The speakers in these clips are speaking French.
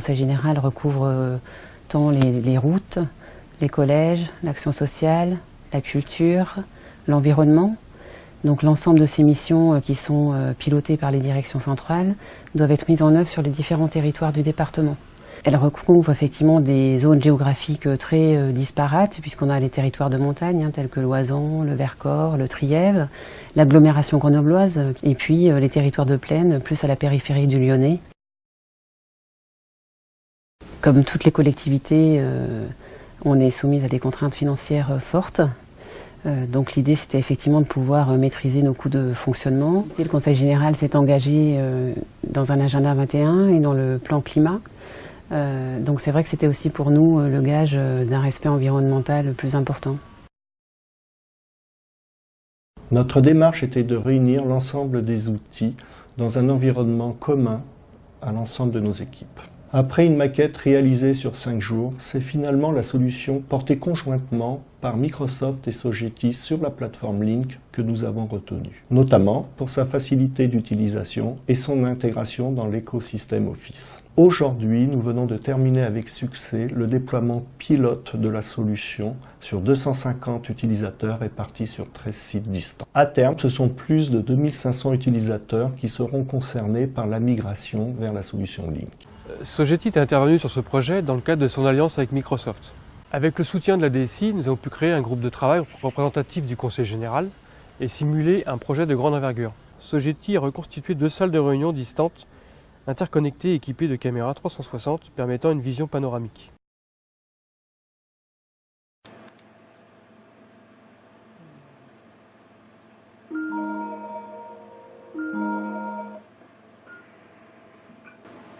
conseil général recouvre tant les routes, les collèges, l'action sociale, la culture, l'environnement. Donc l'ensemble de ces missions qui sont pilotées par les directions centrales doivent être mises en œuvre sur les différents territoires du département. Elle recouvre effectivement des zones géographiques très disparates, puisqu'on a les territoires de montagne, tels que l'Oisans, le Vercors, le Trièves, l'agglomération grenobloise, et puis les territoires de plaine, plus à la périphérie du Lyonnais. Comme toutes les collectivités, on est soumise à des contraintes financières fortes. Donc l'idée, c'était effectivement de pouvoir maîtriser nos coûts de fonctionnement. Le Conseil général s'est engagé dans un agenda 21 et dans le plan climat. Donc c'est vrai que c'était aussi pour nous le gage d'un respect environnemental plus important. Notre démarche était de réunir l'ensemble des outils dans un environnement commun à l'ensemble de nos équipes. Après une maquette réalisée sur 5 jours, c'est finalement la solution portée conjointement par Microsoft et Sogeti sur la plateforme Lync que nous avons retenue, notamment pour sa facilité d'utilisation et son intégration dans l'écosystème Office. Aujourd'hui, nous venons de terminer avec succès le déploiement pilote de la solution sur 250 utilisateurs répartis sur 13 sites distants. À terme, ce sont plus de 2500 utilisateurs qui seront concernés par la migration vers la solution Lync. Sogeti est intervenu sur ce projet dans le cadre de son alliance avec Microsoft. Avec le soutien de la DSI, nous avons pu créer un groupe de travail représentatif du Conseil général et simuler un projet de grande envergure. Sogeti a reconstitué 2 salles de réunion distantes, interconnectées et équipées de caméras 360 permettant une vision panoramique.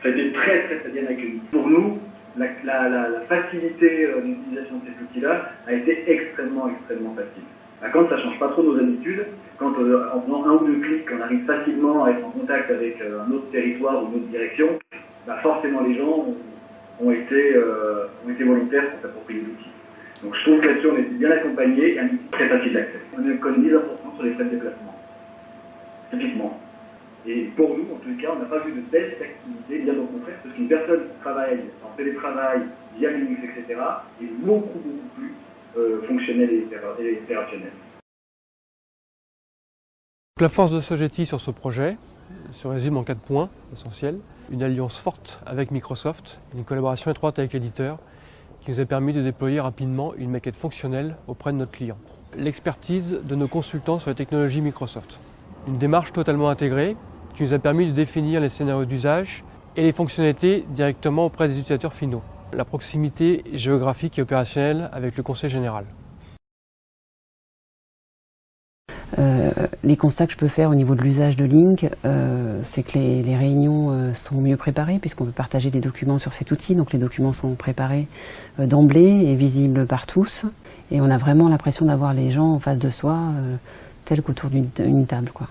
Ça a été très bien accueilli. Pour nous, la facilité d'utilisation de cet outil-là a été extrêmement facile. Quand ça ne change pas trop nos habitudes, quand en faisant un ou deux clics, on arrive facilement à être en contact avec un autre territoire ou une autre direction, forcément les gens ont été volontaires pour s'approprier l'outil. Donc je trouve que là-dessus on a été bien accompagné et un outil très facile d'accès. On économise 20% sur les frais de déplacement, typiquement. Et pour nous, en tout cas, on n'a pas vu de baisse d'activité, bien au contraire, parce qu'une personne qui travaille en télétravail, via Linux, etc., est beaucoup plus fonctionnelle et opérationnelle. La force de Sogeti sur ce projet se résume en 4 points essentiels. Une alliance forte avec Microsoft, une collaboration étroite avec l'éditeur, qui nous a permis de déployer rapidement une maquette fonctionnelle auprès de notre client. L'expertise de nos consultants sur les technologies Microsoft. Une démarche totalement intégrée qui nous a permis de définir les scénarios d'usage et les fonctionnalités directement auprès des utilisateurs finaux. La proximité géographique et opérationnelle avec le Conseil général. Les constats que je peux faire au niveau de l'usage de Lync, c'est que les réunions sont mieux préparées puisqu'on peut partager des documents sur cet outil. Donc les documents sont préparés d'emblée et visibles par tous. Et on a vraiment l'impression d'avoir les gens en face de soi, tels qu'autour d'une table, quoi.